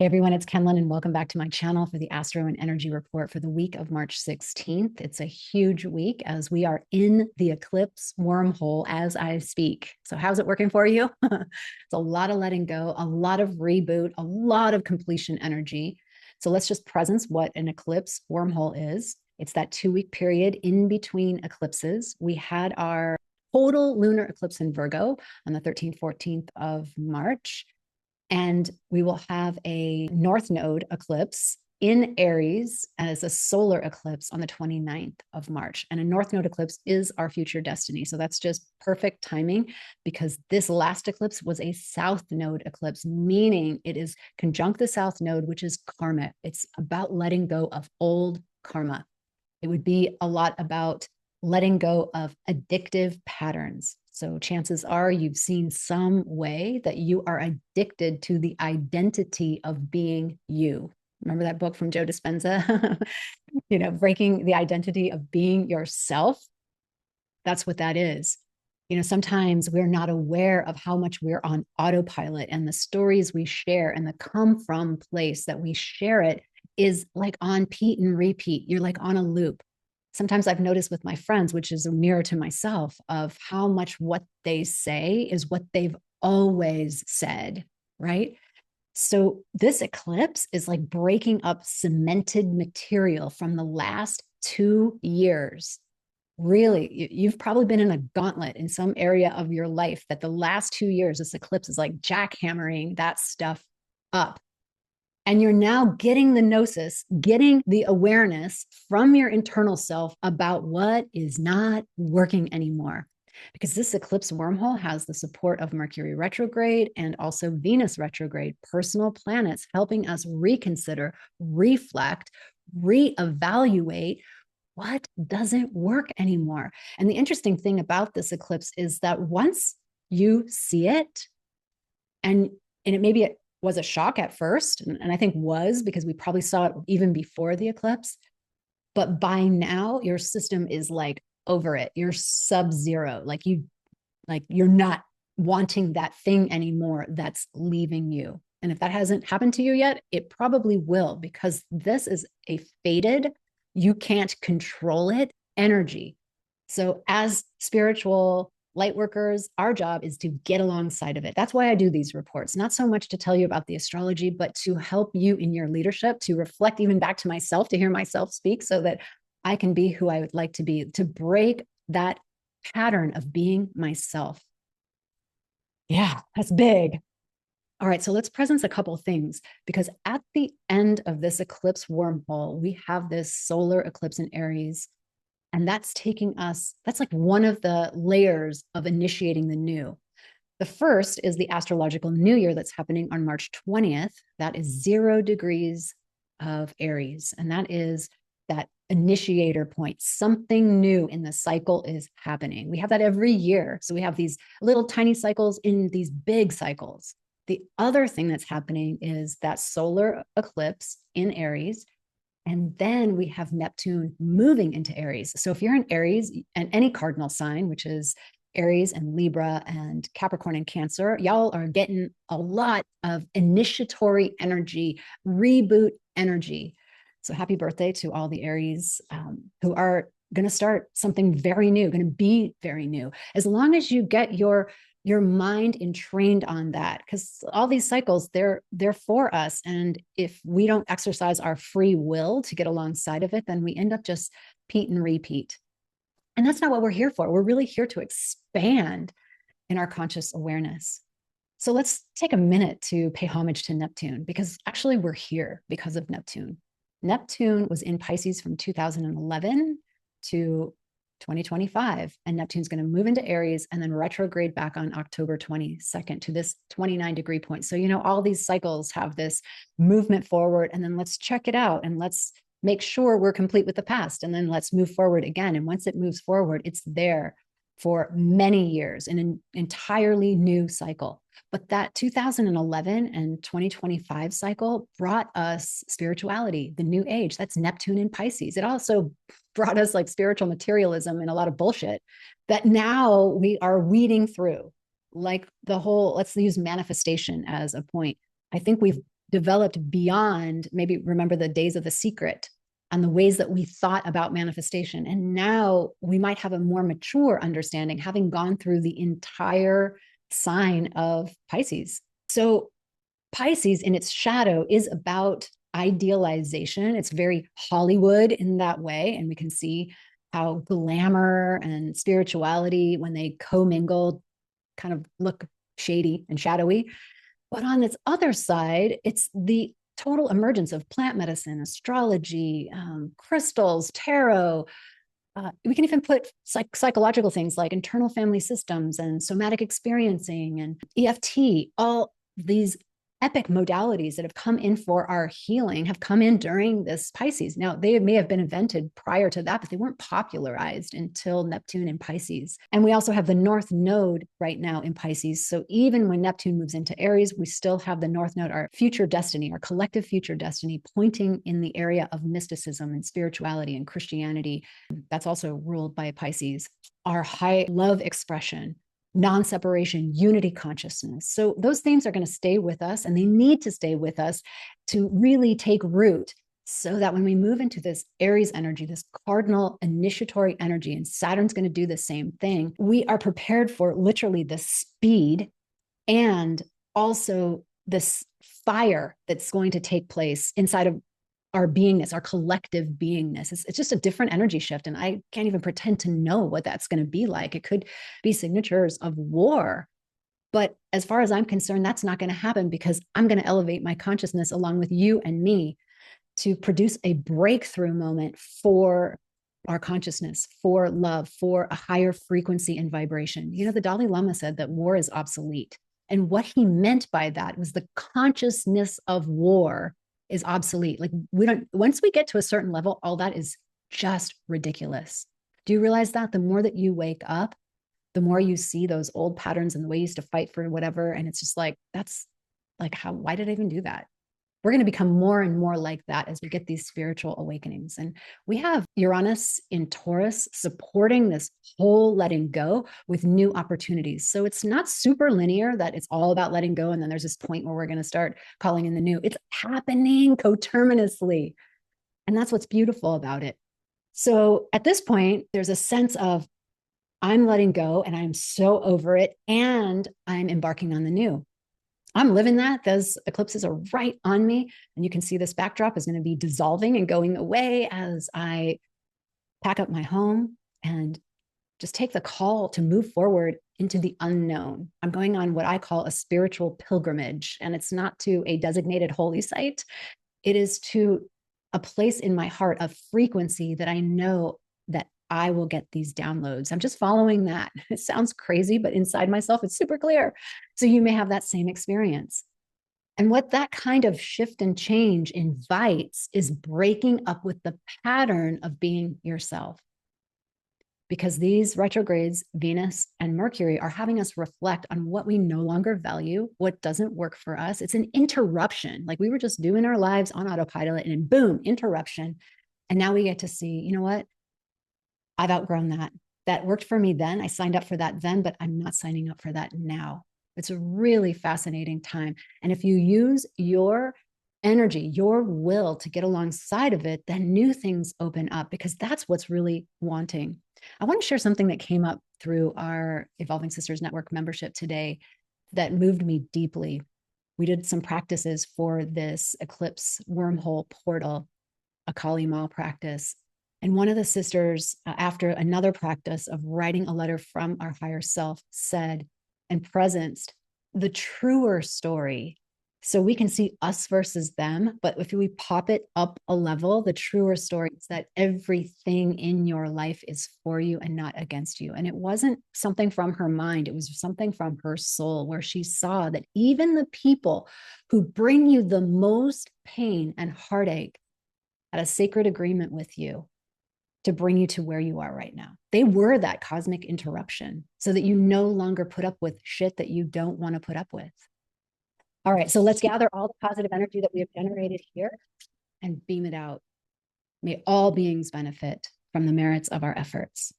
Hey everyone, it's Kenlyn and welcome back to my channel for the Astro and Energy Report for the week of March 16th. It's a huge week as we are in the eclipse wormhole as I speak. So how's it working for you? It's a lot of letting go, a lot of reboot, a lot of completion energy. So let's just presence what an eclipse wormhole is. It's that 2-week period in between eclipses. We had our total lunar eclipse in Virgo on the 13th, 14th of March. And we will have a North Node eclipse in Aries as a solar eclipse on the 29th of March. And a North Node eclipse is our future destiny. So that's just perfect timing because this last eclipse was a South Node eclipse, meaning it is conjunct the South Node, which is karmic. It's about letting go of old karma. It would be a lot about letting go of addictive patterns. So chances are you've seen some way that you are addicted to the identity of being you. Remember that book from Joe Dispenza? Breaking the identity of being yourself. That's what that is. Sometimes we're not aware of how much we're on autopilot, and the stories we share and the come from place that we share it is like on repeat and repeat. You're like on a loop. Sometimes I've noticed with my friends, which is a mirror to myself, of how much what they say is what they've always said, right? So this eclipse is like breaking up cemented material from the last 2 years. Really, you've probably been in a gauntlet in some area of your life that the last 2 years, this eclipse is like jackhammering that stuff up. And you're now getting the gnosis, getting the awareness from your internal self about what is not working anymore. Because this eclipse wormhole has the support of Mercury retrograde and also Venus retrograde, personal planets helping us reconsider, reflect, reevaluate what doesn't work anymore. And the interesting thing about this eclipse is that once you see it, and it maybe it was a shock at first, and I think was because we probably saw it even before the eclipse. But by now, your system is like over it. You're sub-zero. You're not wanting that thing anymore that's leaving you. And if that hasn't happened to you yet, it probably will, because this is a fated, you can't control it energy. So as spiritual light workers, our job is to get alongside of it. That's why I do these reports, not so much to tell you about the astrology, but to help you in your leadership, to reflect even back to myself, to hear myself speak so that I can be who I would like to be, to break that pattern of being myself. Yeah, that's big. All right, so let's presence a couple things, because at the end of this eclipse wormhole, we have this solar eclipse in Aries. And that's taking us, that's like one of the layers of initiating the new. The first is the astrological new year that's happening on March 20th. That is 0 degrees of Aries. And that is that initiator point. Something new in the cycle is happening. We have that every year. So we have these little tiny cycles in these big cycles. The other thing that's happening is that solar eclipse in Aries. And then we have Neptune moving into Aries. So if you're in Aries and any cardinal sign, which is Aries and Libra and Capricorn and Cancer, y'all are getting a lot of initiatory energy, reboot energy. So happy birthday to all the Aries who are going to start something very new, going to be very new. As long as you get your mind entrained on that, because all these cycles, they're for us. And if we don't exercise our free will to get alongside of it, then we end up just repeat and repeat. And that's not what we're here for. We're really here to expand in our conscious awareness. So let's take a minute to pay homage to Neptune, because actually we're here because of Neptune. Neptune was in Pisces from 2011 to 2025, and Neptune's going to move into Aries and then retrograde back on October 22nd to this 29-degree point. So, all these cycles have this movement forward, and then let's check it out and let's make sure we're complete with the past, and then let's move forward again. And once it moves forward, it's there for many years in an entirely new cycle. But that 2011 and 2025 cycle brought us spirituality, the new age. That's Neptune in Pisces. It also brought us like spiritual materialism and a lot of bullshit that now we are weeding through. Like the whole, let's use manifestation as a point. I think we've developed beyond, maybe remember the days of The Secret and the ways that we thought about manifestation. And now we might have a more mature understanding, having gone through the entire sign of Pisces. So Pisces in its shadow is about idealization. It's very Hollywood in that way. And we can see how glamour and spirituality, when they commingle, kind of look shady and shadowy. But on its other side, it's the total emergence of plant medicine, astrology, crystals, tarot. We can even put psychological things like internal family systems and somatic experiencing and EFT, all these epic modalities that have come in for our healing have come in during this Pisces. Now, they may have been invented prior to that, but they weren't popularized until Neptune in Pisces. And we also have the North Node right now in Pisces. So even when Neptune moves into Aries, we still have the North Node, our future destiny, our collective future destiny, pointing in the area of mysticism and spirituality and Christianity. That's also ruled by Pisces. Our high love expression, non-separation, unity consciousness. So those themes are going to stay with us, and they need to stay with us to really take root, so that when we move into this Aries energy, this cardinal initiatory energy, and Saturn's going to do the same thing, we are prepared for literally the speed and also this fire that's going to take place inside of our beingness, our collective beingness. It's just a different energy shift. And I can't even pretend to know what that's going to be like. It could be signatures of war. But as far as I'm concerned, that's not going to happen, because I'm going to elevate my consciousness along with you and me to produce a breakthrough moment for our consciousness, for love, for a higher frequency and vibration. You know, the Dalai Lama said that war is obsolete. And what he meant by that was the consciousness of war is obsolete. Like, we don't, once we get to a certain level, all that is just ridiculous. Do you realize that the more that you wake up, the more you see those old patterns and the way you used to fight for whatever. And it's just like, that's like, why did I even do that? We're going to become more and more like that as we get these spiritual awakenings. And we have Uranus in Taurus supporting this whole letting go with new opportunities. So it's not super linear that it's all about letting go, and then there's this point where we're going to start calling in the new. It's happening coterminously. And that's what's beautiful about it. So at this point, there's a sense of, I'm letting go and I'm so over it, and I'm embarking on the new. I'm living that. Those eclipses are right on me. And you can see this backdrop is going to be dissolving and going away as I pack up my home and just take the call to move forward into the unknown. I'm going on what I call a spiritual pilgrimage. And it's not to a designated holy site. It is to a place in my heart of frequency that I know that I will get these downloads. I'm just following that. It sounds crazy, but inside myself, it's super clear. So you may have that same experience. And what that kind of shift and change invites is breaking up with the pattern of being yourself. Because these retrogrades, Venus and Mercury, are having us reflect on what we no longer value, what doesn't work for us. It's an interruption. Like, we were just doing our lives on autopilot, and boom, interruption. And now we get to see, you know what? I've outgrown that. That worked for me then. I signed up for that then, but I'm not signing up for that now. It's a really fascinating time. And if you use your energy, your will to get alongside of it, then new things open up, because that's what's really wanting. I want to share something that came up through our Evolving Sisters Network membership today that moved me deeply. We did some practices for this Eclipse Wormhole portal, a Kali Ma practice. And one of the sisters, after another practice of writing a letter from our higher self, said and presenced the truer story. So we can see us versus them, but if we pop it up a level, the truer story is that everything in your life is for you and not against you. And it wasn't something from her mind. It was something from her soul, where she saw that even the people who bring you the most pain and heartache had a sacred agreement with you to bring you to where you are right now. They were that cosmic interruption so that you no longer put up with shit that you don't want to put up with. All right, so let's gather all the positive energy that we have generated here and beam it out. May all beings benefit from the merits of our efforts.